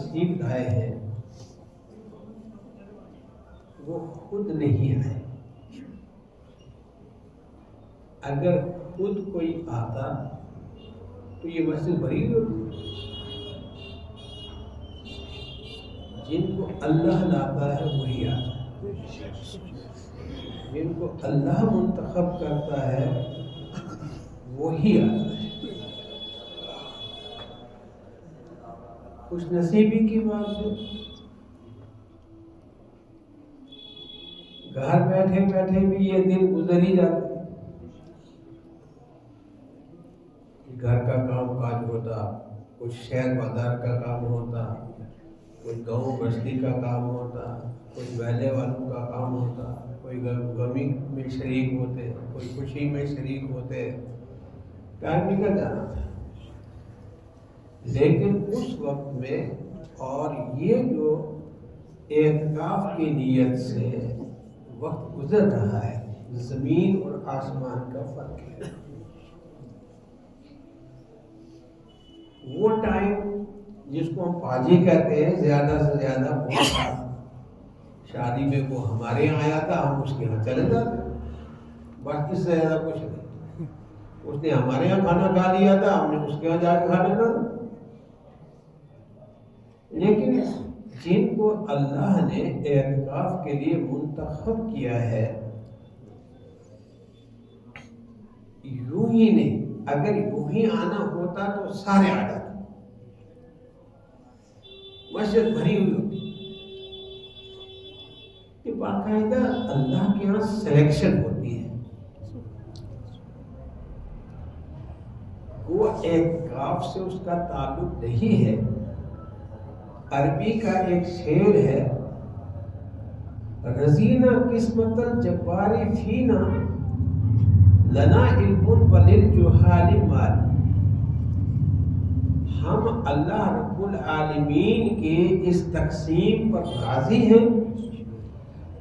تشریف لائے ہیں وہ خود نہیں آئے. اگر خود کوئی آتا تو یہ مسجد بھری ہوتی. جن کو اللہ لاتا ہے وہی آتا ہے، جن کو اللہ منتخب کرتا ہے وہی آتا ہے. خوش نصیبی کی بات ہے. گھر بیٹھے بیٹھے بھی یہ دن گزر ہی جاتے. گھر کا کام کاج ہوتا، کچھ شہر بازار کا کام ہوتا، کوئی گاؤں بستی کا کام ہوتا، کوئی بہلے والوں کا کام ہوتا، کوئی غمی میں شریک ہوتے، کوئی خوشی میں شریک ہوتے. ٹائم نکل جانا تھا. لیکن اس وقت میں اور یہ جو اعتکاف کی نیت سے وقت گزر رہا ہے، زمین اور آسمان کا فرق ہے. وہ ٹائم جس کو ہم پاجی کہتے ہیں، زیادہ سے زیادہ شادی میں وہ ہمارے یہاں آیا تھا، ہم اس کے یہاں چلے جاتے، بس اس سے زیادہ کچھ نہیں. اس نے ہمارے یہاں کھانا کھا لیا تھا، ہم نے اس کے یہاں جا کے کھا لینا. لیکن جن کو اللہ نے اعتکاف کے لیے منتخب کیا ہے، یوں ہی نہیں، اگر یوں ہی آنا ہوتا تو سارے آ جاتے. مسجد بھری ہوئی ہوتی. یہ باقاعدہ اللہ کے یہاں سلیکشن ہوتی ہے. وہ اعتکاف سے اس کا تعلق نہیں ہے. عربی کا ایک شعر ہے، رضینا قسمت الجبار فینا لنا علم وللجہال مال. ہم اللہ رب العالمین کے اس تقسیم پر راضی ہیں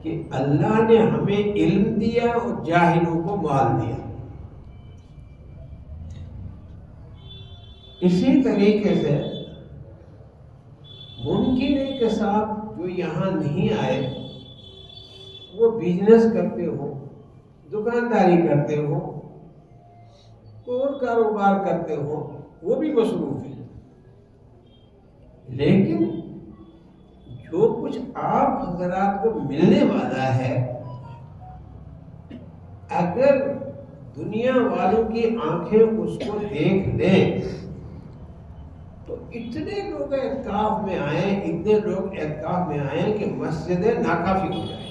کہ اللہ نے ہمیں علم دیا اور جاہلوں کو مال دیا. اسی طریقے سے ممکن ہے کہ صاحب جو یہاں نہیں آئے وہ بزنس کرتے ہو، دکانداری کرتے ہو، اور کاروبار کرتے ہو، وہ بھی مصروف ہے. لیکن جو کچھ آپ حضرات کو ملنے والا ہے، اگر دنیا والوں کی آنکھیں اس کو دیکھ لیں تو اتنے لوگ اعتکاف میں آئے، اتنے لوگ اعتکاف میں آئے کہ مسجدیں ناکافی ہو جائیں.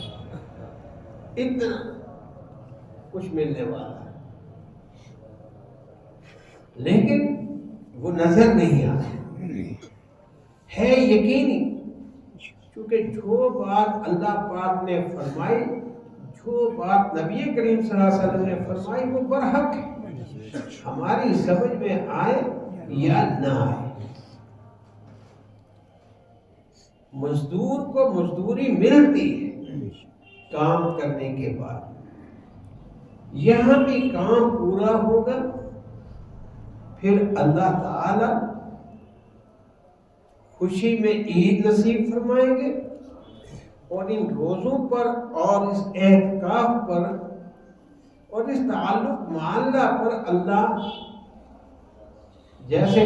اتنا کچھ ملنے والا ہے، لیکن وہ نظر نہیں آتا ہے. یقینی کیونکہ جو بات اللہ پاک نے فرمائی، جو بات نبی کریم صلی اللہ علیہ وسلم نے فرمائی، وہ برحق ہے. ہماری سمجھ میں آئے یا نہ آئے، مزدور کو مزدوری ملتی ہے کام کرنے کے بعد. یہاں بھی کام پورا ہوگا، پھر اللہ تعالی خوشی میں عید نصیب فرمائیں گے، اور ان روزوں پر اور اس اعتکاف پر اور اس تعلق معاملہ پر اللہ جیسے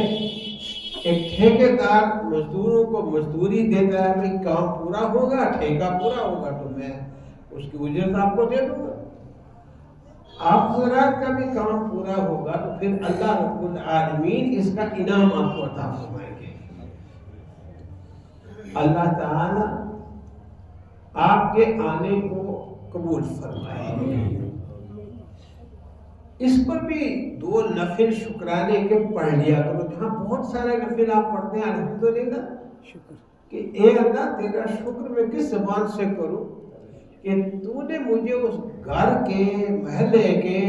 ایک ٹھیکیدار مزدوروں کو مزدوری دیتا ہے، بھائی کام پورا ہوگا، ٹھیکہ پورا ہوگا تو میں اس کی اجرت آپ کو دے دوں گا. آپ حضرات کا بھی کام پورا ہوگا تو پھر اللہ رب العالمین اس کا انعام آپ کو عطا فرمائیں گے. اللہ تعالی آپ کے آنے کو قبول فرمائے. اس پر بھی 2 نفل شکرانے کے پڑھ لیا کرو. جہاں بہت سارے نفل آپ پڑھتے ہیں الحمدللہ، کہ اے اللہ تیرا شکر میں کس زبان سے کروں کہ تو نے مجھے اس گھر کے، محلے کے،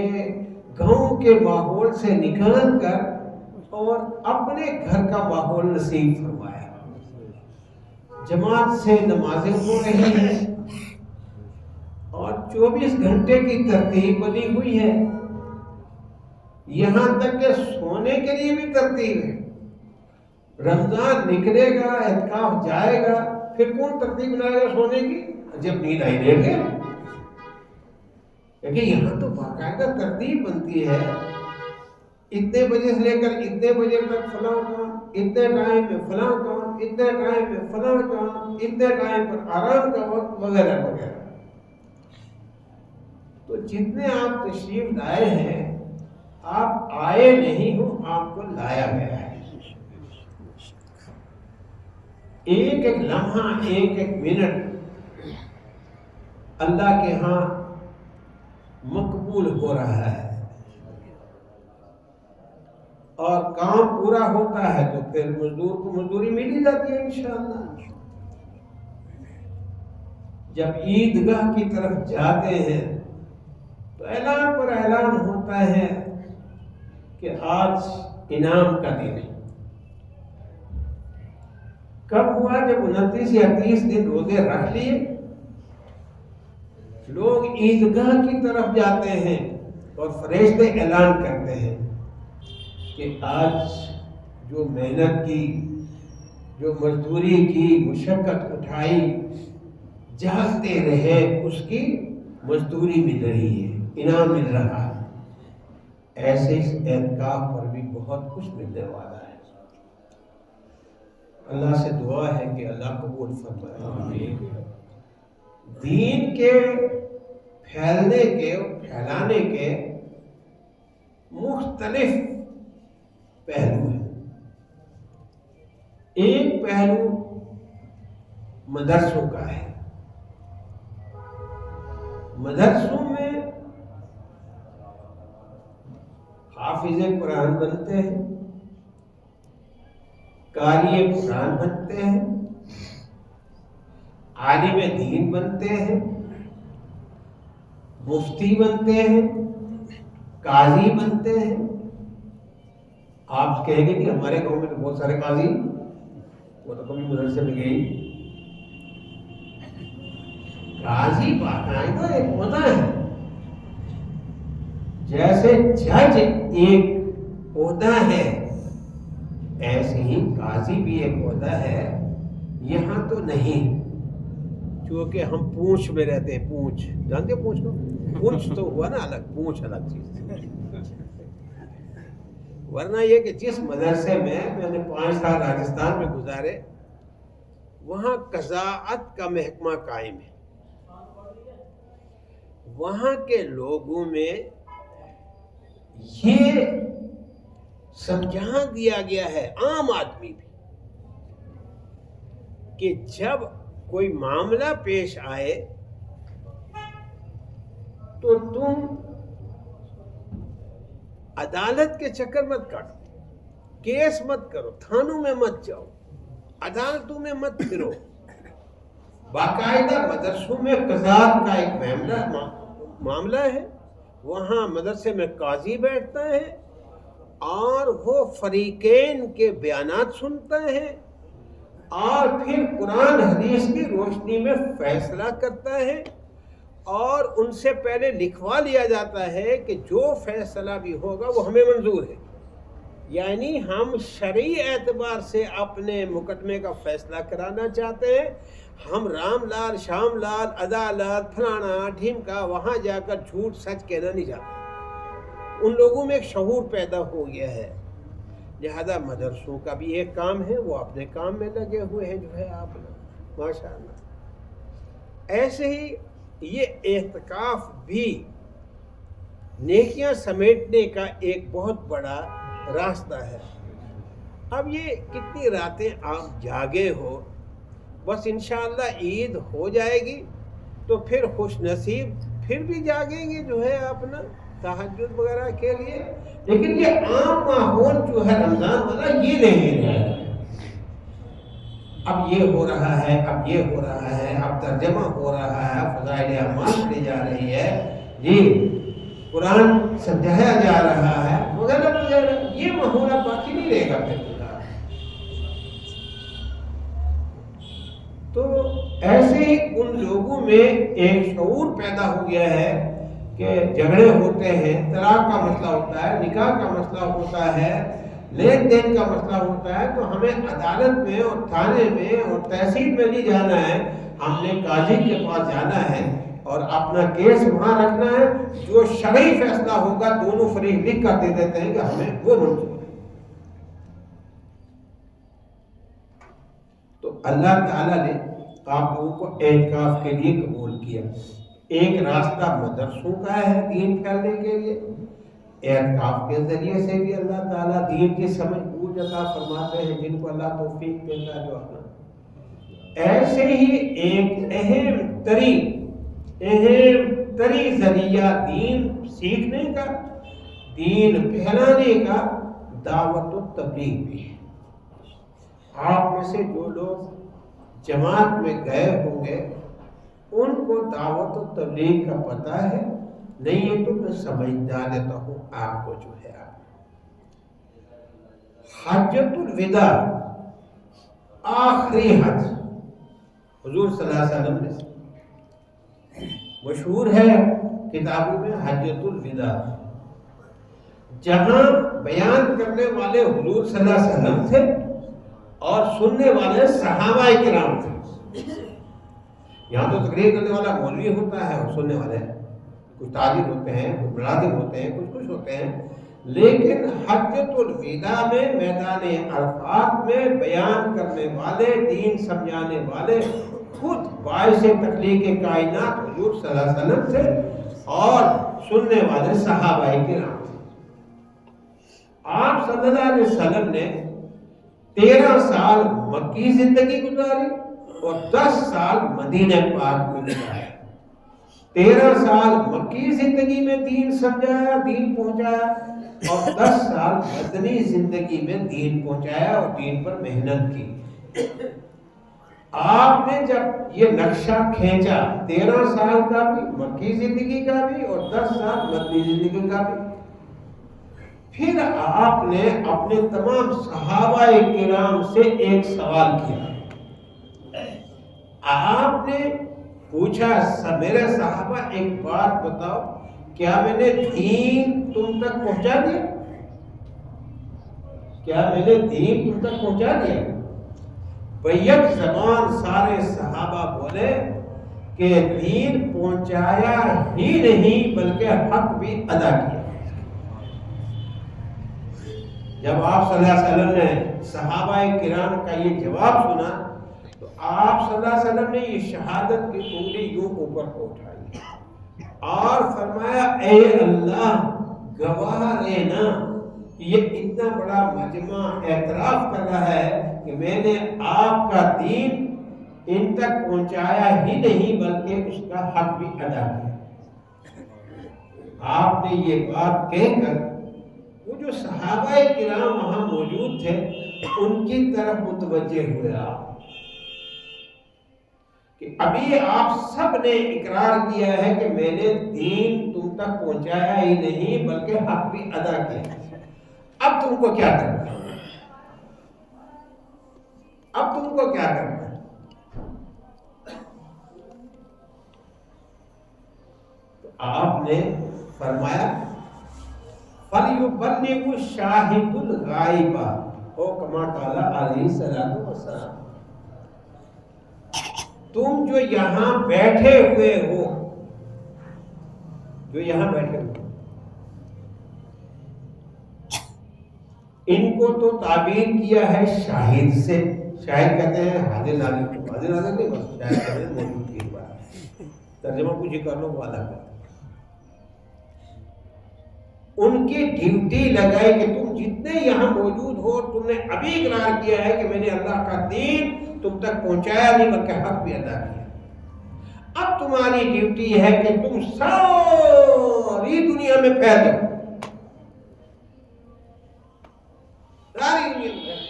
گاؤں کے ماحول سے نکال کر اور اپنے گھر کا ماحول نصیب فرمایا. جماعت سے نمازیں ہو رہی ہیں اور 24 گھنٹے کی ترتیب بنی ہوئی ہے. یہاں تک کہ سونے کے لیے بھی ترتیب ہے. رمضان نکلے گا، اعتکاف جائے گا، پھر کون ترتیب بنائے گا سونے کی؟ جب نیند آئی لیٹ گئے. کیونکہ یہاں تو باقاعدہ ترتیب بنتی ہے، اتنے بجے سے لے کر اتنے بجے تک فلاں کام، اتنے ٹائم میں فلاں کام، اتنے ٹائم میں فلاں کام، اتنے ٹائم پر آرام کا وقت، وغیرہ وغیرہ. تو جتنے آپ تشریف لائے ہیں، آپ آئے نہیں ہو، آپ کو لایا گیا ہے. ایک ایک لمحہ، ایک ایک منٹ اللہ کے ہاں مقبول ہو رہا ہے، اور کام پورا ہوتا ہے تو پھر مزدور کو مزدوری مل ہی جاتی ہے انشاءاللہ. جب عیدگاہ کی طرف جاتے ہیں تو اعلان پر اعلان ہوتا ہے کہ آج انعام کا دن ہے. کب ہوا؟ جب 29 یا 30 دن روزے رکھ لیے، لوگ عیدگاہ کی طرف جاتے ہیں اور فرشتے اعلان کرتے ہیں کہ آج جو محنت کی، جو مزدوری کی، مشقت اٹھائی، جاگتے رہے، اس کی مزدوری مل رہی ہے، انعام مل رہا ہے. ایسے اس اعتکاف پر بھی بہت کچھ ملنے والا ہے. اللہ سے دعا ہے کہ اللہ قبول فرمائے. دین کے پھیلنے کے اور پھیلانے کے مختلف پہلو ہیں. ایک پہلو مدرسوں کا ہے. مدرسوں میں حافظ قرآن بنتے ہیں، قاری قرآن بنتے ہیں، عالم دین بنتے ہیں، مفتی بنتے ہیں، قاضی بنتے ہیں. آپ کہیں گے کہ ہمارے گاؤں میں تو بہت سارے قاضی، وہ تو کبھی مدرسے میں گئی. قاضی باقاعدہ ایک عہدہ ہے، جیسے جج ایک عہدہ ہے، ایسے ہی قاضی بھی ایک عہدہ ہے. یہاں تو نہیں، چونکہ ہم پونچھ میں رہتے ہیں. پونچھ جانتے پونچھ کو؟ پونچھ تو ہوا نا الگ، پونچھ الگ چیز. ورنہ یہ کہ جس مدرسے میں نے 5 سال راجستھان میں گزارے، وہاں قضاءت کا محکمہ قائم ہے. وہاں کے لوگوں میں یہ سمجھا دیا گیا ہے، عام آدمی بھی، کہ جب کوئی معاملہ پیش آئے تو تم عدالت کے چکر مت کاٹو، کیس مت کرو، تھانوں میں مت جاؤ، عدالتوں میں مت پھرو. باقاعدہ مدرسوں میں قضات کا ایک معاملہ ہے. وہاں مدرسے میں قاضی بیٹھتا ہے اور وہ فریقین کے بیانات سنتا ہے اور پھر قرآن حدیث کی روشنی میں فیصلہ کرتا ہے، اور ان سے پہلے لکھوا لیا جاتا ہے کہ جو فیصلہ بھی ہوگا وہ ہمیں منظور ہے. یعنی ہم شرعی اعتبار سے اپنے مقدمے کا فیصلہ کرانا چاہتے ہیں. ہم رام لال، شام لال، عدالت، فلانا ڈھیمکا وہاں جا کر جھوٹ سچ کہنا نہیں چاہتے. ان لوگوں میں ایک شعور پیدا ہو گیا ہے. لہذا مدرسوں کا بھی ایک کام ہے، وہ اپنے کام میں لگے ہوئے ہیں، جو ہے آپ ماشاءاللہ. ایسے ہی یہ اعتکاف بھی نیکیاں سمیٹنے کا ایک بہت بڑا راستہ ہے. اب یہ کتنی راتیں آپ جاگے ہو، بس انشاءاللہ عید ہو جائے گی تو پھر خوش نصیب پھر بھی جاگیں گے جو ہے اپنا تہجد وغیرہ کے لیے. لیکن یہ عام ماحول جو ہے رمضان والا، یہ نہیں رہا. اب یہ ہو رہا ہے، اب یہ ہو رہا ہے، اب ترجمہ ہو رہا ہے، فضائل اعمال لی جا رہی ہے، جی قرآن سمجھایا جا رہا ہے وغیرہ وغیرہ. یہ ماحول اب باقی نہیں رہے گا پھر. تو ایسے ہی ان لوگوں میں ایک شعور پیدا ہو گیا ہے کہ جھگڑے ہوتے ہیں، طلاق کا مسئلہ ہوتا ہے، نکاح کا مسئلہ ہوتا ہے، لین دین کا مسئلہ ہوتا ہے تو ہمیں عدالت میں اور تھانے میں اور تحصیل میں نہیں جانا ہے، ہم نے قاضی کے پاس جانا ہے اور اپنا کیس وہاں رکھنا ہے. جو شرعی فیصلہ ہوگا دونوں فریق لکھ کر دے دیتے ہیں کہ ہمیں وہ منظور ہے. تو اللہ تعالیٰ نے آپ لوگوں کو اعتکاف کے لیے قبول کیا. ایک راستہ مدرسوں کا ہے دین پھیلنے کے لیے، اعتکاف کے ذریعے سے بھی اللہ تعالیٰ دین کی سمجھ بوجھ عطا فرماتے ہیں جن کو اللہ توفیق دیتا ہے جو اپنا. ایسے ہی ایک اہم تری ذریعہ دین سیکھنے کا، دین پھیلانے کا دعوت و تبلیغ بھی ہے. آپ میں سے جو لوگ جماعت میں گئے ہوں گے ان کو دعوت و تبلیغ کا پتہ ہے، نہیں ہے تو میں سمجھا دیتا ہوں آپ کو. جو ہے حجۃ الوداع آخری حج حضور صلی اللہ علیہ وسلم نے، مشہور ہے کتابوں میں حجۃ الوداع، جہاں بیان کرنے والے حضور صلی اللہ علیہ وسلم تھے اور سننے والے صحابہ کرام تھے. یہاں تو تقریر کرنے والا مولوی ہوتا ہے اور سننے والے کچھ تاجر ہوتے ہیں، کچھ ملازم ہوتے ہیں، کچھ ہوتے ہیں. لیکن حجۃ الوداع میں میدان عرفات میں بیان کرنے والے، دین سمجھانے والے خود باعث تخلیق کائنات حضور صلی اللہ علیہ وسلم تھے اور سننے والے صحابہ کرام تھے. آپ صلی اللہ علیہ وسلم نے 13 سال مکی زندگی گزاری اور 10 سال مدینہ پاک میں گزارے. 13 سال مکی زندگی میں دین سمجھایا، دین پہنچایا، اور 10 سال مدنی زندگی میں دین پہنچایا اور دین پر محنت کی. آپ نے جب یہ نقشہ کھینچا 13 سال کا بھی مکی زندگی کا بھی اور 10 سال مدنی زندگی کا بھی، پھر آپ نے اپنے تمام صحابہ کرام سے ایک سوال کیا. آپ نے پوچھا میرے صحابہ ایک بات بتاؤ، کیا میں نے دین تم تک پہنچا دیا؟ کیا میں نے دین تم تک پہنچا دیا؟ بیک زبان سارے صحابہ بولے کہ دین پہنچایا ہی نہیں بلکہ حق بھی ادا کیا. جب آپ صلی اللہ علیہ وسلم نے صحابہ کرام کا یہ جواب سنا تو آپ صلی اللہ علیہ وسلم نے یہ شہادت کی انگلی یوں اوپر کو اٹھائی اور فرمایا اے اللہ گواہ رہنا، یہ اتنا بڑا مجمع اعتراف کر رہا ہے کہ میں نے آپ کا دین ان تک پہنچایا ہی نہیں بلکہ اس کا حق بھی ادا کیا. آپ نے یہ بات کہہ کر وہ جو صحابہ کرام وہاں موجود تھے ان کی طرف متوجہ ہوئے آپ کہ ابھی آپ سب نے اقرار کیا ہے کہ میں نے دین تم تک پہنچایا ہی نہیں بلکہ حق بھی ادا کیا. اب تم کو کیا کرنا ہے؟ اب تم کو کیا کرنا ہے؟ تو آپ نے فرمایا فَلْيُبَلِّغُ الشَّاهِدُ الْغَائِبَ او کما قال علیہ الصلوۃ والسلام. تم جو یہاں بیٹھے ہوئے ہو، جو یہاں بیٹھے ہوئے ان کو تو تعبیر کیا ہے شاہد سے. شاہد کہتے ہیں حاضر ناظر کو، حاضر ناظر نہیں بس شاہد کہتے ہیں موجود کی بات. ترجمہ کچھ ہی کر لو وہ الگ ہے. ان کی ڈیوٹی لگائی کہ تم جتنے یہاں موجود ہو تم نے ابھی اقرار کیا ہے کہ میں نے اللہ کا دین تم تک پہنچایا نہیں بلکہ حق بھی ادا کیا. اب تمہاری ڈیوٹی ہے کہ تم ساری دنیا میں پھیل دو. ساری دنیا میں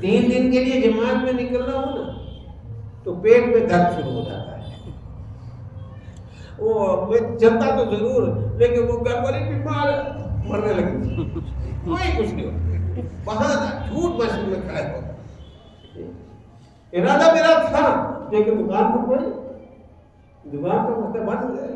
3 دن کے لیے جماعت میں نکلنا ہو نا تو پیٹ میں درد شروع ہو جاتا ہے. وہ چلتا تو ضرور لیکن وہ گھر والی بیمار مرنے لگی، کوئی کچھ نہیں ہوتا. بہانا جھوٹ مسجد میں کھڑے ہو. ارادہ میرا تھا لیکن دکان پر کوئی دکان پر مطلب بند ہو جائے.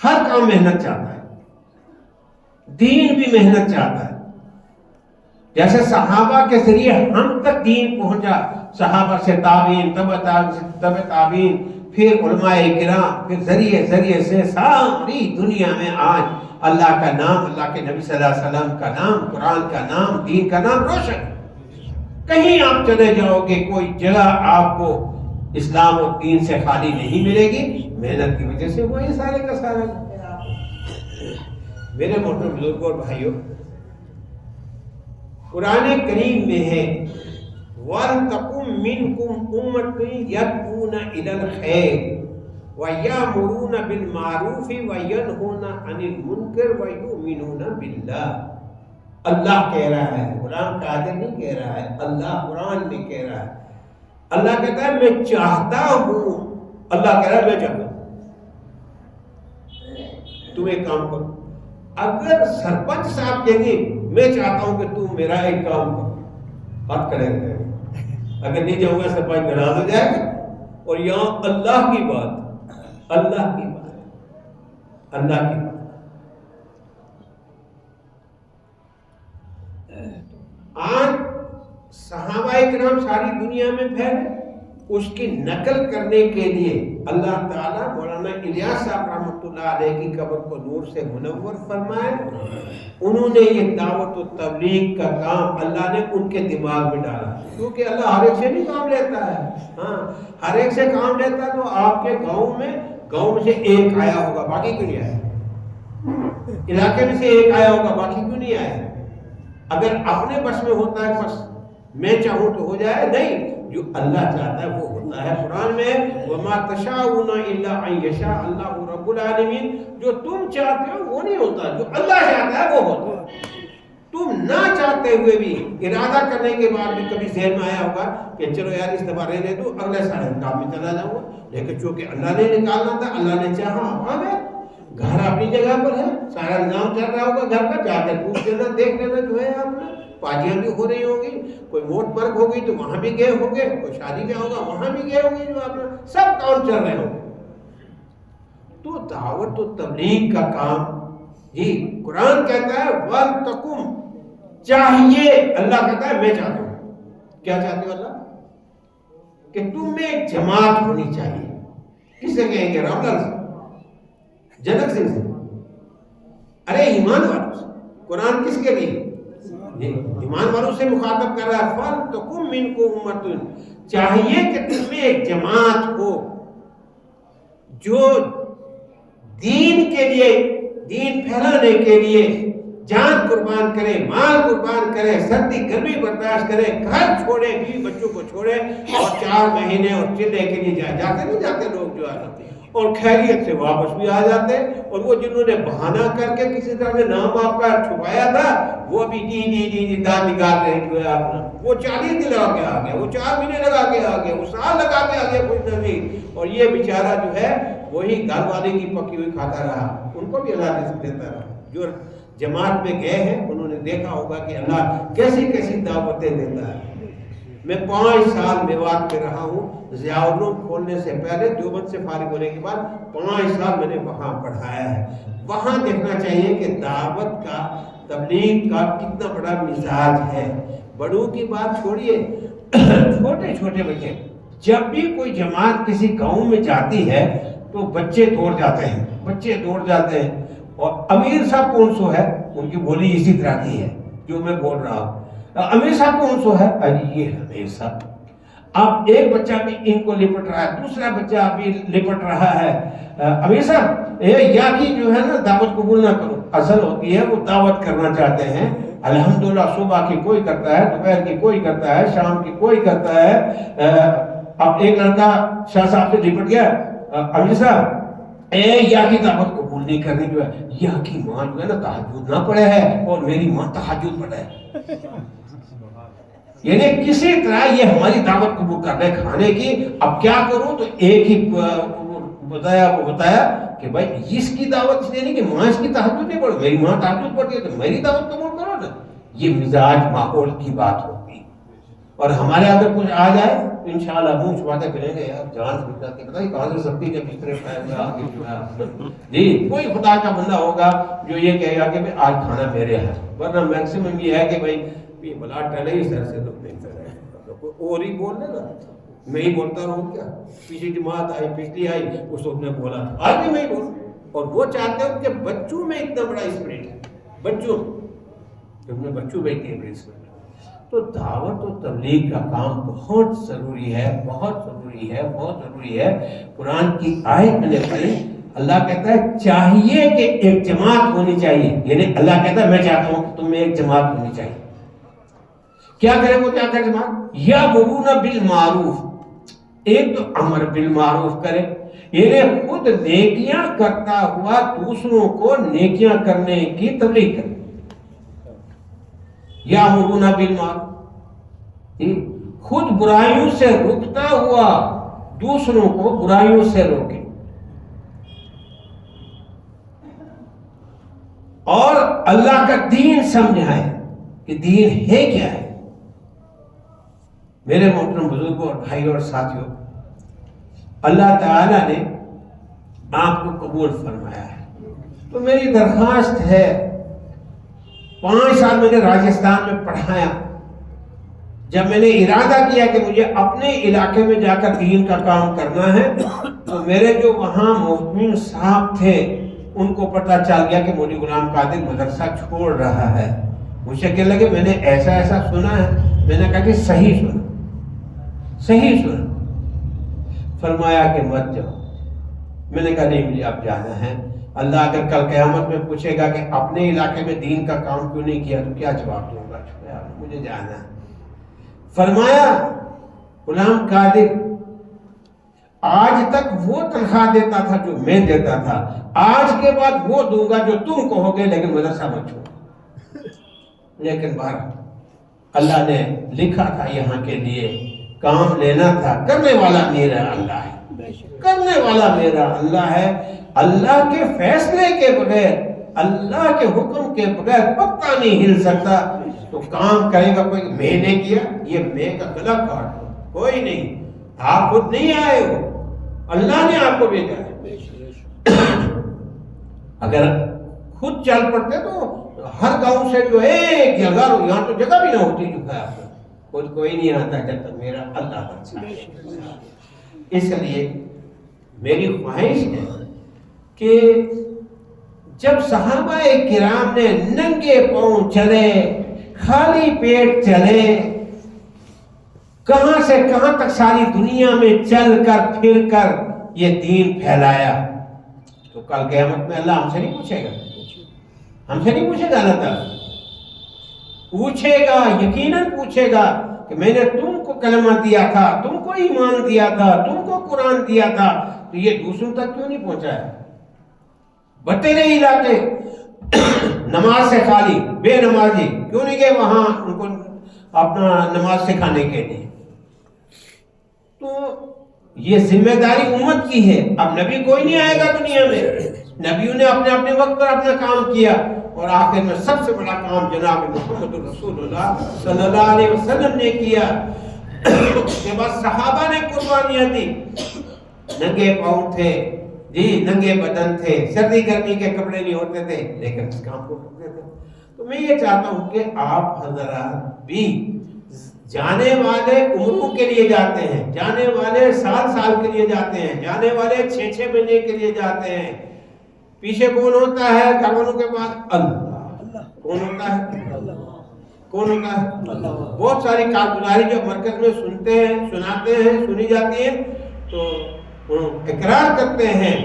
ہر کام محنت چاہتا ہے، دین بھی محنت چاہتا ہے. جیسے صحابہ کے ذریعے ہم تک دین پہنچا، صحابہ سے تابعین، تبع تابعین، پھر علماء کرام، پھر ذریعے سے ساری دنیا میں آج اللہ کا نام، اللہ کے نبی صلی اللہ علیہ وسلم کا نام، قرآن کا نام، دین کا نام روشن. کہیں آپ چلے جاؤ گے کوئی جگہ آپ کو اسلام اور دین سے خالی نہیں ملے گی. محنت کی وجہ سے وہی سارے کا سارا. میرے محترم بزرگوں اور بھائیوں، قرآن کریم میں ہے وَلْتَقُمْ مِنْكُمْ أُمَّةٌ يَدْعُونَ إِلَى الْخَيْرِ وَيَأْمُرُونَ بِالْمَعْرُوفِ وَيَنْهُونَ عَنِ الْمُنْكَرِ وَيُؤْمِنُونَ بِاللَّهِ. اللہ کہہ رہا ہے، قرآن قادر نہیں کہہ رہا ہے، اللہ قرآن میں کہہ رہا ہے. اللہ کہتا ہے میں چاہتا ہوں، اللہ کہہ رہا ہے میں چاہتا ہوں تم ایک کام کرو. اگر سرپنچ صاحب کہیں گے میں چاہتا ہوں کہ تم میرا ایک کام کرو، حق کریں گے. اگر نہیں جاؤں گا سرپنچ ناراض ہو جائے گا. اور یہاں اللہ کی بات، اللہ کی بات، اللہ کی بات. آج صحابہ کرام ساری دنیا میں پھیلے، اس کی نقل کرنے کے لیے اللہ تعالیٰ مولانا الیاس صاحب رحمۃ اللہ علیہ کی قبر کو نور سے منور فرمائے. انہوں نے یہ دعوت و تبلیغ کا کام اللہ نے ان کے دماغ میں ڈالا، کیونکہ اللہ ہر ایک سے نہیں کام لیتا ہے. ہاں ہر ایک سے کام لیتا تو آپ کے گاؤں میں سے ایک آیا ہوگا، باقی کیوں نہیں آیا؟ علاقے میں سے ایک آیا ہوگا، باقی کیوں نہیں آیا؟ اگر اپنے بس میں ہوتا ہے بس میں چاہوں تو ہو جائے، نہیں، جو اللہ چاہتا ہے وہ ہوتا ہے. قرآن میں وَمَا تَشَاءُونَ إِلَّا أَن يَشَاءَ اللَّهُ رَبُّ الْعَالَمِينَ. جو تم چاہتے ہو وہ نہیں ہوتا، جو اللہ چاہتا ہے وہ ہوتا ہے. تم نہ چاہتے ہوئے بھی ارادہ کرنے کے بعد بھی کبھی ذہن میں آیا ہوگا کہ چلو یار اس دفعہ رہنے دو، اگلے سال کام میں چلا جاؤں گا. لیکن چونکہ اللہ نے نکالنا تھا، اللہ نے چاہا آ گئے. گھر اپنی جگہ پر ہے، سارا نظام چل رہا ہوگا گھر کا، جا کر پوچھ لینا، دیکھ لینا جو ہے آپ نے. پارٹیاں بھی ہو رہی ہوں گی، کوئی موت مرگ ہوگی تو وہاں بھی گئے ہوں گے، کوئی شادی میں ہوگا وہاں بھی گئے ہوں گے، جو آپ نے سب کام چل رہے ہوں گے. تو دعوت و تبلیغ کا کام جی قرآن کہتا ہے وَلْتَقُمْ، چاہیے. اللہ کہتا ہے میں چاہتا ہوں. کیا چاہتے ہو اللہ؟ کہ تم میں ایک جماعت ہونی چاہیے. کس سے کہیں گے؟ رام لال سے، جنک سنگھ سے، ارے ایمان والوں سے. قرآن کس کے لیے؟ ایمان والوں سے مخاطب کر رہا ہے. فَلْتَقُمْ مِنْكُمْ أُمَّةٌ، چاہیے کہ تم میں ایک جماعت ہو جو دین کے لیے، دین پھیلانے کے لیے جان قربان کرے، مال قربان کرے، سردی گرمی برداشت کرے، گھر چھوڑے، بیوی بچوں کو چھوڑے اور 4 مہینے اور چلے کے لیے جاتے نہیں جاتے لوگ جو آتے اور خیریت سے واپس بھی آ جاتے. اور وہ جنہوں نے بہانہ کر کے کسی طرح سے نام آپ کا چھپایا تھا وہ ابھی جی دان نکال رہے جو ہے آپ نے. وہ 40 دن لگا کے آ گیا، وہ 4 مہینے لگا کے آ گیا، وہ سال لگا کے آ گیا کچھ نہیں. اور یہ بیچارہ جو ہے وہی گھر والے کی پکی ہوئی کھاتا رہا. ان کو بھی اللہ رزق دیتا رہا. جو جماعت میں گئے ہیں انہوں نے دیکھا ہوگا کہ اللہ کیسی کیسی دعوتیں دیتا ہے. میں 5 سال میوات میں رہا ہوں. ضیاء العلوم کھولنے سے پہلے دیوبند سے فارغ ہونے کے بعد 5 سال میں نے وہاں پڑھایا ہے. وہاں دیکھنا چاہیے کہ دعوت کا، تبلیغ کا کتنا بڑا مزاج ہے. بڑوں کی بات چھوڑیے، چھوٹے چھوٹے بچے، جب بھی کوئی جماعت کسی گاؤں میں جاتی ہے تو بچے دوڑ جاتے ہیں، بچے دوڑ جاتے ہیں. اور امیر صاحب کون سو ہے، ان کی بولی اسی طرح کی ہے جو میں بول رہا ہوں. امیر صاحب کون سو ہے، ارے یہ امیر صاحب. اب ایک بچہ بھی ان کو لپٹ رہا ہے، دوسرا بچہ بھی لپٹ رہا ہے. امیر صاحب یا کی جو ہے نا دعوت قبول نہ کرو. اصل ہوتی ہے وہ دعوت کرنا چاہتے ہیں. الحمدللہ صبح کی کوئی کرتا ہے، دوپہر کی کوئی کرتا ہے، شام کی کوئی کرتا ہے. اب ایک لڑکا شاہ صاحب سے لپٹ گیا، امیر صاحب یا کی دعوت قبول نہیں کرنی جو ہے. یا کی ماں جو ہے نا تہجد نہ پڑھے ہے اور میری ماں تہجد پڑھے ہے. یعنی کسی طرح یہ ہماری دعوت قبول کر لے کھانے کی. اب کیا کروں؟ تو ایک ہی بتایا کہ بھائی اس کی دعوت اس لیے نہیں کہ ماں اس کی تہجد نہیں پڑھ، میری ماں تہجد پڑھتی ہے تو میری دعوت قبول کرو نا. یہ مزاج ماحول کی بات ہوگی. اور ہمارے اگر کچھ آ جائے تو انشاءاللہ منہ چھپاتے پھریں گے، یار جان چھوٹ جاتی ہے، پتہ نہیں کہاں سے سبزی کے بسترے پائے ہوئے آگے چھوڑا جی۔ کوئی خدا کا بندہ ہوگا جو یہ کہے گا کہ بھائی آج کھانا میرے ہے، ورنہ میکسیمم یہ ہے کہ بھائی یہ بلا ٹلے ہی سر سے تو بہتر ہے، کوئی اور ہی بول لے گا، میں ہی بولتا رہوں کیا؟ پیچھے جماعت آئی، پچھلی آئی، اس وقت نے بولا، آج بھی میں ہی بولوں۔ اور وہ چاہتے ہیں کہ بچوں میں اتنا بڑا اسپرٹ ہے، بچوں میں بچوں میں اتنی بڑی اسپرٹ ہے۔ تو دعوت و تبلیغ کا کام بہت ضروری ہے، بہت ضروری ہے، بہت ضروری ہے۔ قرآن کی آیت میں نے پڑھی، اللہ کہتا ہے چاہیے کہ ایک جماعت ہونی چاہیے، یعنی اللہ کہتا ہے میں چاہتا ہوں کہ تم میں ایک جماعت ہونی چاہیے۔ کیا کرے وہ، کیا کرے جماعت؟ یامرون بالمعروف، ایک تو امر بالمعروف کرے، یعنی خود نیکیاں کرتا ہوا دوسروں کو نیکیاں کرنے کی تبلیغ کرے۔ یامرون بالمعروف، خود برائیوں سے رکتا ہوا دوسروں کو برائیوں سے روکے، اور اللہ کا دین سمجھائے کہ دین ہے کیا ہے۔ میرے محترم بزرگوں اور بھائیوں اور ساتھیوں، اللہ تعالیٰ نے آپ کو قبول فرمایا ہے، تو میری درخواست ہے، 5 سال میں نے راجستھان میں پڑھایا، جب میں نے ارادہ کیا کہ مجھے اپنے علاقے میں جا کر دین کا کام کرنا ہے، تو میرے جو وہاں محتمین صاحب تھے ان کو پتہ چل گیا کہ مولوی غلام قادر مدرسہ چھوڑ رہا ہے۔ مجھے کہنے لگے میں نے ایسا ایسا سنا ہے، میں نے کہا کہ صحیح سنا، صحیح سنا۔ فرمایا کہ مت جاؤ، میں نے کہا نہیں مجھے اب جانا ہے۔ اللہ اگر کل قیامت میں پوچھے گا کہ اپنے علاقے میں دین کا کام کیوں نہیں کیا تو کیا جواب دوں گا؟ مجھے جانا ہے۔ فرمایا غلام قادر آج تک وہ تنخواہ دیتا تھا جو میں دیتا تھا، آج کے بعد وہ دوں گا جو تم کہو گے، لیکن مدرسہ مت چھوڑو۔ لیکن بہرحال اللہ نے لکھا تھا یہاں کے لیے، کام لینا تھا، کرنے والا میرا اللہ ہے، کرنے والا میرا اللہ ہے۔ اللہ کے فیصلے کے بغیر، اللہ کے حکم کے بغیر پتہ نہیں ہل سکتا۔ تو کام کرے گا کوئی، میں نے کیا، یہ میں کا گلا کاٹ دو، کوئی نہیں، آپ خود نہیں آئے ہو، اللہ نے آپ کو بھیجا ہے۔ اگر خود چل پڑتے تو ہر گاؤں سے جو ایک جگہ، یہاں تو جگہ بھی نہ ہوتی جو ہے، خود کوئی نہیں آتا جب تک میرا اللہ بچا ہے۔ اس لیے میری خواہش ہے کہ جب صحابہ کرام نے ننگے پاؤں چلے، خالی پیٹ چلے، کہاں سے کہاں تک ساری دنیا میں چل کر پھر کر یہ دین پھیلایا، تو کل قیامت میں اللہ ہم سے نہیں پوچھے گا، ہم سے نہیں پوچھے گا، اللہ تعالیٰ پوچھے گا، یقیناً پوچھے گا کہ میں نے تم کو کلمہ دیا تھا، تم کو ایمان دیا تھا، تم کو قرآن دیا تھا، تو یہ دوسروں تک کیوں نہیں پہنچایا؟ بتیرے علاقے نماز سے خالی، بے نمازی کیوں نہیں گئے وہاں ان کو اپنا نماز سکھانے کے لیے؟ تو یہ ذمہ داری امت کی ہے۔ اب نبی کوئی نہیں آئے گا دنیا میں، نبیوں نے اپنے اپنے وقت پر اپنا کام کیا، اور آخر میں سب سے بڑا کام جناب محمد رسول اللہ صلی اللہ علیہ وسلم نے کیا۔ اس کے بعد صحابہ نے قربانیاں دی، ننگے پاؤں تھے جی، ننگے بدن تھے، سردی گرمی کے کپڑے نہیں ہوتے تھے، لیکن اس کام کو کرتے تھے۔ تو میں یہ چاہتا ہوں کہ آپ حضرات بھی، جانے والے عمروں کے لیے جاتے ہیں، جانے والے سال سال کے لیے جاتے ہیں، جانے والے 6 مہینے کے لیے جاتے ہیں، پیچھے کون ہوتا ہے گھر والوں کے بعد؟ اللہ۔ کون ہوتا ہے؟ کون ہوتا ہے؟ بہت ساری کارگزاری جو مرکز میں سنتے ہیں، سناتے ہیں، سنی جاتی ہے، تو اقرار کرتے ہیں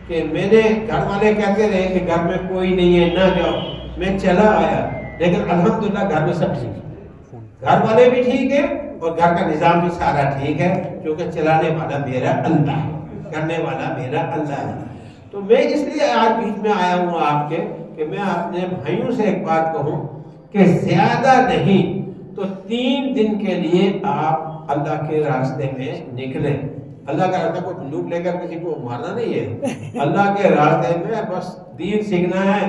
کہ میرے گھر والے کہتے رہے کہ گھر میں کوئی نہیں ہے، نہ جاؤ، میں چلا آیا، لیکن الحمدللہ گھر میں سب ٹھیک ہے، گھر والے بھی ٹھیک ہے اور گھر کا نظام بھی سارا ٹھیک ہے، کیونکہ چلانے والا میرا اللہ ہے، کرنے والا میرا اللہ ہے۔ تو میں اس لیے آج بیچ میں آیا ہوں آپ کے کہ میں اپنے بھائیوں سے ایک بات کہوں کہ زیادہ نہیں تو 3 دن کے لیے آپ اللہ کے راستے میں نکلیں۔ اللہ کا راستہ کوئی بندوق لے کر کسی کو مارنا نہیں ہے، اللہ کے راستے میں بس دین سیکھنا ہے،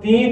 3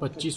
25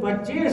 25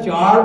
4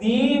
3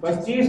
25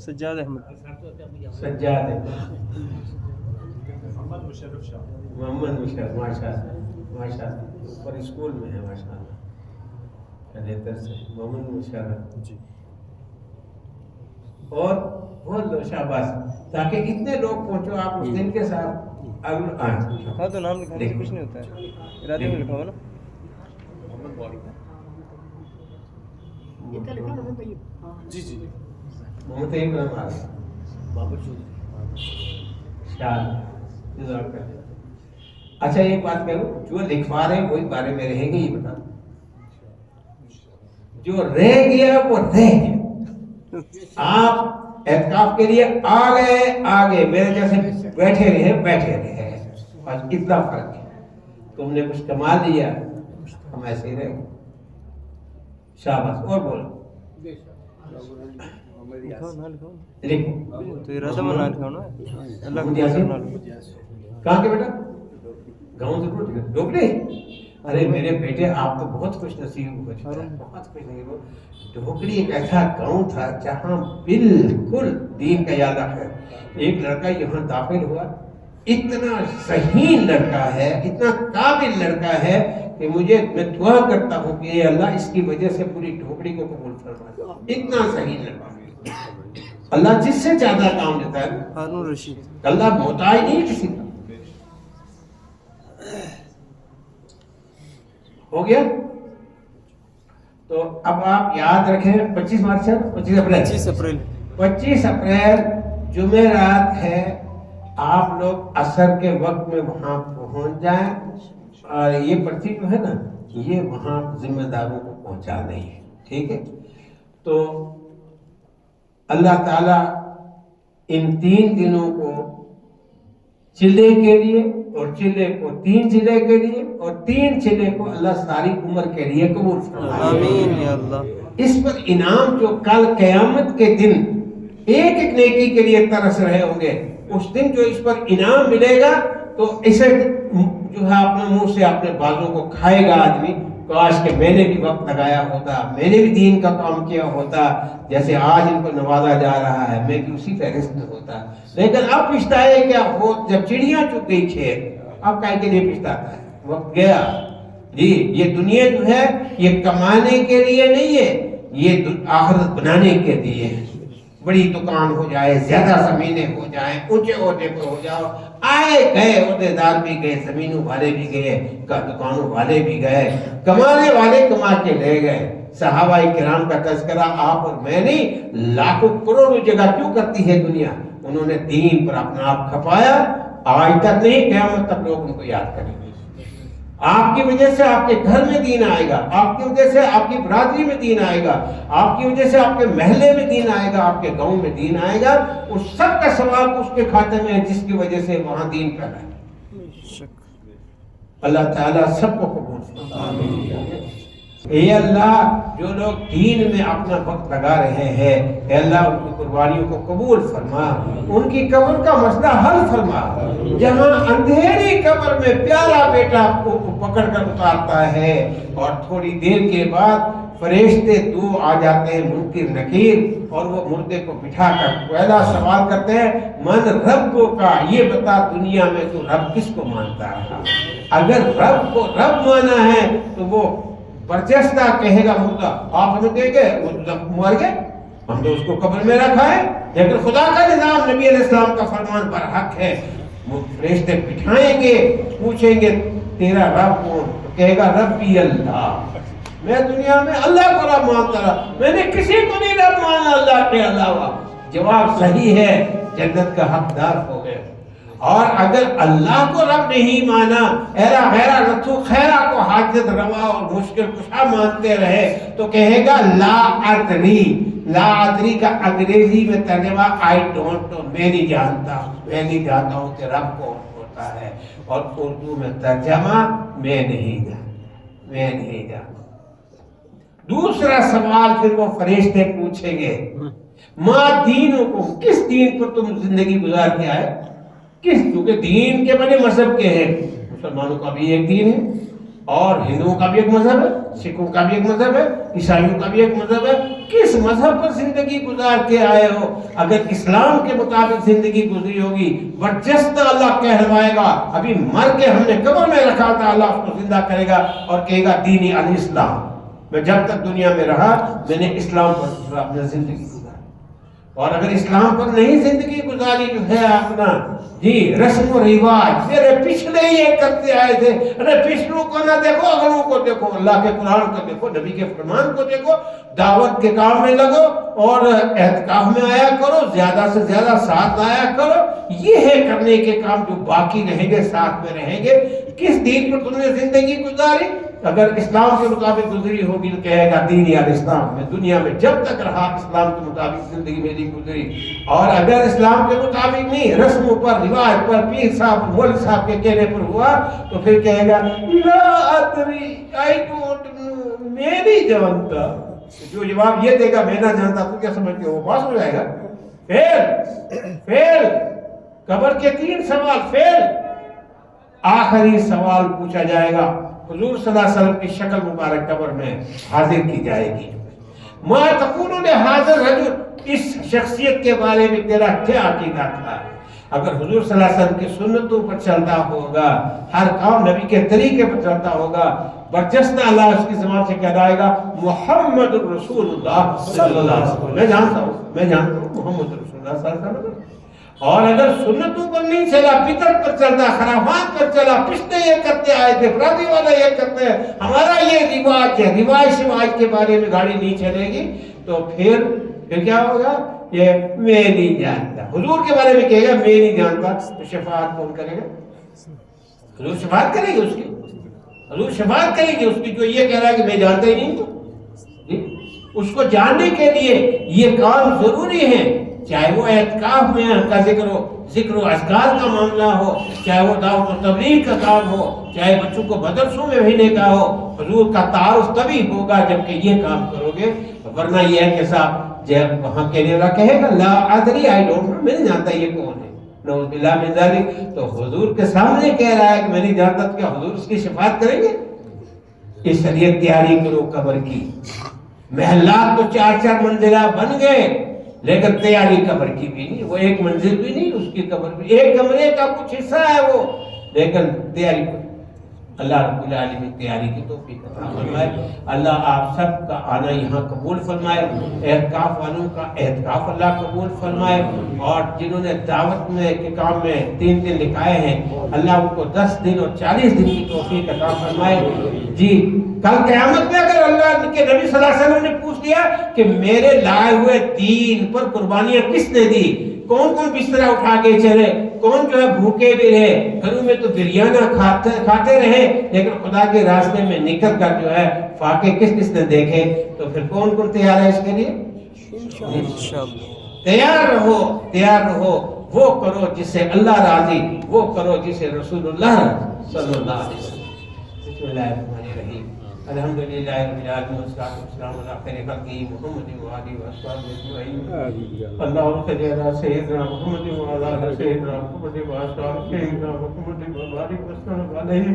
سجاد احمد سجاد محمد مشرف، ماشاء اللہ ماشاء اللہ، اوپر اسکول میں ہے ماشاء اللہ بہتر سے محمد مشرف جی، اور بہت لو شاباش، تاکہ اتنے لوگ پہنچو آپ اس دن کے ساتھ ہاں تو نام لکھانے سے کچھ نہیں ہوتا ہے، ارادے میں لکھا ہوا نا جی جی محمد طیب رحمان بابر چودھری شاہ. اچھا ایک بات کہوں، جو لکھوا رہے ہیں وہی بارے میں رہیں گے، یہ بتا دو جو رہ گیا وہ رہ گیا. آپ اعتکاف کے لیے آ گئے میرے جیسے بیٹھے رہے بس اتنا فرق ہے. تم نے کچھ کما لیا، ہم ایسے ہی رہ گئے. شاباش، اور بولو لکھاؤ نہ لکھاؤ لکھو. تو ارادہ میں نہ لکھاؤ نا، اللہ محمد کو یاسین نہ لکھاؤ. کہاں کے بیٹا؟ گاؤں ضرور ڈوکڑے. ارے میرے بیٹے آپ تو بہت خوش نصیب ہو، بہت خوش نصیب ہو. ڈھوکڑی ایک ایسا گاؤں تھا جہاں بالکل دین کا یاد ہے. ایک لڑکا یہاں داخل ہوا، اتنا ذہین لڑکا ہے، اتنا قابل لڑکا ہے کہ میں دعا کرتا ہوں کہ اے اللہ اس کی وجہ سے پوری ڈھوکڑی کو قبول فرما. اتنا ذہین لڑکا ہے. اللہ جس سے زیادہ کام دیتا ہے، ہارون رشید اللہ محتاج نہیں کسی کا. ہو گیا؟ تو اب آپ یاد رکھیں 25 مارچ ہے، 25 اپریل 25 اپریل جمعرات ہے. آپ لوگ عصر کے وقت میں وہاں پہنچ جائیں، اور یہ پرچی جو ہے نا یہ وہاں ذمہ داروں کو پہنچانا ہی ہے. ٹھیک ہے؟ تو اللہ تعالیٰ ان 3 دنوں کو چلے کے لیے، اور چلے کو 3 چلے کے لیے، اور 3 چلے کو اللہ ساری عمر کے لیے قبول فرمائے. آمین یا اللہ. اس پر انعام جو کل قیامت کے دن ایک ایک نیکی کے لیے ترس رہے ہوں گے، اس دن جو اس پر انعام ملے گا تو اسے جو ہے اپنے منہ سے اپنے بازوں کو کھائے گا آدمی. کاش کہ میں نے بھی وقت لگایا ہوتا، میں نے بھی دین کا کام کیا ہوتا، جیسے آج ان کو نوازا جا رہا ہے میں بھی اسی فہرست میں ہوتا. لیکن اب پچھتائے کیا ہو، جب چڑیاں چگ گئی کھیت، اب کہیں کے لیے پچھتاتا ہے؟ وقت گیا جی. یہ دنیا جو ہے یہ کمانے کے لیے نہیں ہے، یہ آخرت بنانے کے لیے ہے. بڑی دکان ہو جائے، زیادہ زمینیں ہو جائیں، اونچے عہدے پر ہو جاؤ، آئے گئے عہدیدار بھی گئے، زمینوں والے بھی گئے، دکانوں والے بھی گئے، کمانے والے کما کے لے گئے. صحابہ کرام کا تذکرہ آپ اور میں نہیں، لاکھوں کروڑوں جگہ کیوں کرتی ہے دنیا؟ انہوں نے دین پر اپنا آپ کھپایا. آج تک نہیں، قیامت تک لوگ ان کو یاد کریں گے. آپ کی وجہ سے آپ کے گھر میں دین آئے گا، آپ کی وجہ سے آپ کی برادری میں دین آئے گا، آپ کی وجہ سے آپ کے محلے میں دین آئے گا، آپ کے گاؤں میں دین آئے گا. اس سب کا ثواب اس کے کھاتے میں ہے جس کی وجہ سے وہاں دین پھیلا ہے. اللہ تعالیٰ سب کو قبول فرمائے. اے اللہ جو لوگ دین میں اپنا وقت لگا رہے ہیں، اے اللہ ان کی قربانیوں کو قبول فرما، ان کی قبر کا مسئلہ حل فرما. جہاں اندھیری قبر میں پیارا بیٹا کو پکڑ کر اتارتا ہے اور تھوڑی دیر کے بعد فرشتے 2 آ جاتے ہیں، منکر نکیر، اور وہ مردے کو بٹھا کر پہلا سوال کرتے ہیں من رب کا، یہ بتا دنیا میں تو رب کس کو مانتا رہا؟ اگر رب کو رب مانا ہے تو وہ برجستہ کہے گا مردہ آپ ہمیں دے گئے، وہ مر گئے، ہم تو اس کو قبر میں رکھا ہے. لیکن خدا کا نظام، نبی علیہ السلام کا فرمان برحق ہے. وہ فرشتے بٹھائیں گے، پوچھیں گے تیرا رب کون؟ تو کہے گا ربی اللہ، میں دنیا میں اللہ کو رب مانتا رہا، میں نے کسی کو نہیں رب مانا اللہ کے علاوہ. جواب صحیح ہے، جنت کا حقدار ہو گئے. اور اگر اللہ کو رب نہیں مانا، ایرا غیرہ رتھو خیرہ کو حاجت روا اور مشکل کشا مانتے رہے، تو کہے گا لا ادری. لا ادری کا انگریزی میں ترجمہ آئی ڈونٹ نو، میں نہیں جانتا ہوں کہ رب کون ہوتا ہے. اور اردو میں ترجمہ میں نہیں جانتا. دوسرا سوال پھر وہ فرشتے پوچھیں گے ما دینکم، کس دین پر تم زندگی گزار کے آئے؟ کیونکہ دین کے بڑے مذہب کے ہیں، مسلمانوں کا بھی ایک دین ہے، اور ہندوؤں کا بھی ایک مذہب ہے، سکھوں کا بھی ایک مذہب ہے، عیسائیوں کا بھی ایک مذہب ہے. کس مذہب پر زندگی گزار کے آئے ہو؟ اگر اسلام کے مطابق زندگی گزری ہوگی، برجستہ اللہ کہلوائے گا. ابھی مر کے ہم نے قبر میں رکھا تھا، اللہ اس کو زندہ کرے گا اور کہے گا دینی الاسلام. میں جب تک دنیا میں رہا میں نے اسلام پر اپنا زندگی گزاری. اور اگر اسلام پر نہیں زندگی گزاری جو ہے اپنا جی رسم و رواج میرے پچھلے یہ کرتے آئے تھے، ارے پچھلوں کو نہ دیکھو اگلوں کو دیکھو، اللہ کے قرآن کو دیکھو، نبی کے فرمان کو دیکھو، دعوت کے کام میں لگو اور اعتکاف میں آیا کرو، زیادہ سے زیادہ ساتھ آیا کرو. یہ ہے کرنے کے کام جو باقی رہیں گے، ساتھ میں رہیں گے. کس دین پر تم نے زندگی گزاری؟ اگر اسلام کے مطابق گزری ہوگی تو کہے گا دین الاسلام. میں دنیا میں جب تک رہا اسلام کے مطابق زندگی میری گزری. اور اگر اسلام کے مطابق نہیں، رسموں پر، رواج پر، پیر صاحب مول صاحب کے کہنے پر ہوا تو پھر کہے گا لا ادری، آئی ڈونٹ نو، میں نہیں جانتا. جو جواب یہ دے گا میں نہ جانتا تو کیا سمجھتے ہو وہ پاس ہو جائے گا؟ فیل. قبر کے 3 سوال فیل. آخری سوال پوچھا جائے گا، حضور صلی اللہ علیہ وسلم کی شکل مبارک قبر میں حاضر کی جائے گی. ما تقول لهذا الرجل، اس شخصیت کے بارے میں تیرا کیا عقیدہ تھا؟ اگر حضور صلی اللہ علیہ وسلم کی سنتوں پر چلتا ہوگا، ہر کام نبی کے طریقے پر چلتا ہوگا، برجستہ اللہ اس کی زبان سے کہلائے گا محمد رسول اللہ صلی اللہ علیہ وسلم. میں جانتا ہوں محمد رسول اللہ صلی اللہ علیہ وسلم. اور اگر سنتوں پر نہیں چلا، بدعت پر چلتا، خرافات پر چلا، پچھلے یہ کرتے آئے تھے، فرادی والا یہ کرتے ہیں، ہمارا یہ رواج ہے، رواج کے بارے میں گاڑی نہیں چلے گی، تو پھر کیا ہوگا؟ یہ میں نہیں جانتا. حضور کے بارے میں کہے گا میں نہیں جانتا، تو شفاعت کون کرے گا؟ حضور شفاعت کرے گی اس کی. حضور شفاعت کرے گی اس کی جو یہ کہہ رہا ہے کہ میں جانتا ہی نہیں. تو اس کو جاننے کے لیے یہ کام ضروری ہے، چاہے وہ اعتکاف میں کا ذکر و اذکار کا معاملہ ہو، چاہے وہ دعوت و تبلیغ کا کام ہو، چاہے بچوں کو مدرسوں میں بھیجنے کا ہو. حضور کا تعارف تبھی ہوگا جبکہ یہ کام کرو گے، ورنہ یہ ہے کہ صاحب جب وہاں کہنے والا کہے گا لا ادری، آئی ڈونٹ نو، میں نہیں جانتا یہ کون ہے، نعوذ باللہ من ذالک. تو حضور کے سامنے کہہ رہا ہے کہ میں نہیں جانتا، تو کیا حضور اس کی شفاعت کریں گے؟ اس لیے تیاری کرو قبر کی. محلات تو 4 منزلہ بن گئے، لیکن تیاری قبر کی بھی نہیں. وہ 1 منزل بھی نہیں، اس کی قبر بھی 1 کمرے کا کچھ حصہ ہے وہ، لیکن تیاری کو اللہ رب العالمین تیاری کی توفیق عطا فرمائے. اللہ آپ سب کا آنا یہاں قبول فرمائے، اعتکاف والوں کا اعتکاف اللہ قبول فرمائے، اور جنہوں نے دعوت میں کے کام میں 3 دن لکھائے ہیں اللہ ان کو 10 دن اور 40 دن کی توفیق عطا فرمائے. جی کل قیامت میں اگر اللہ کے نبی صلی اللہ علیہ وسلم نے پوچھ لیا کہ میرے لائے ہوئے دین پر قربانیاں کس نے دی، کون کون بستر اٹھا کے چلے، کون جو ہے بھوکے بھی رہے، گھروں میں تو بریانہ کھاتے رہے، لیکن خدا کے راستے میں نکل کر جو ہے فاقے کس نے دیکھے، تو پھر کون کون تیار ہے اس کے لیے؟ تیار رہو. وہ کرو جس سے اللہ راضی، وہ کرو جس سے رسول اللہ صلی اللہ علیہ وسلم. بسم اللہ الرحمن الرحیم. الحمدللہ رب العالمین والصلاۃ والسلام علی خیر خلقہ محمد و آلہ و اصحابہ اجمعین. اللہم صلی علی سیدنا محمد و علی سیدنا محمد و اصحابہ سیدنا محمد و بارک وسلم علیہ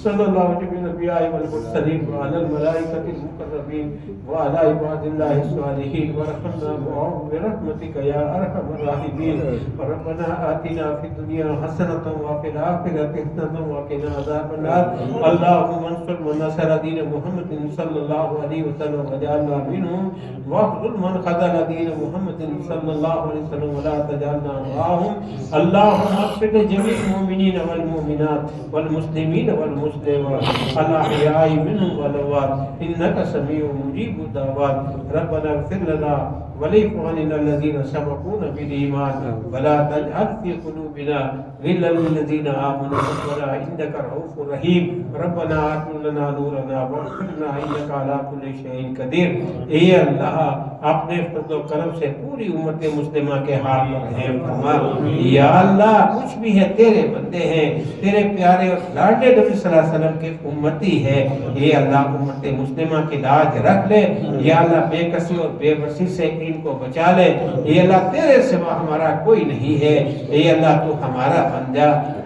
صلی اللہ علیہ الانبیاء والمرسلین وعلی الملائکۃ المقربین وعلی عباد اللہ الصالحین ورحمنا معهم برحمتک یا ارحم الراحمین. ربنا آتنا فی الدنیا حسنۃ وفی الآخرۃ حسنۃ وقنا عذاب النار. اللہم انصر من نصر دین محمد صلی اللہ علیہ وسلم وجعلنا منهم واخذل من خذل دین محمد صلی اللہ علیہ وسلم ولا تجعلنا معهم. اللهم اغفر لجميع المؤمنین والمؤمنات والمسلمین والمسلمات الاحیاء منهم والاموات انك سمیع مجیب الدعوات. ربنا اغفر لنا ولإخواننا الذين سبقونا بالإيمان ولا تجعل في قلوبنا غلا للذين آمنوا ربنا إنك رؤوف رحيم. ربنا آتنا لنا نورنا واغفر لنا إنك على كل شيء قدير. اے اللہ اپنے فضل و کرم سے پوری امت مسلمہ کے حال پر رحم فرما. یا اللہ کچھ بھی ہے تیرے بندے ہیں، تیرے پیارے اور لاڈلے نبی صلی اللہ علیہ وسلم کے امتی ہے. اے اللہ امت مسلمہ کی لاج رکھ لے. یا اللہ بے کسی اور بے بسی سے ان کو بچا لے. اے اللہ تیرے سوا ہمارا کوئی نہیں ہے. اے اللہ تو ہمارا بن جا.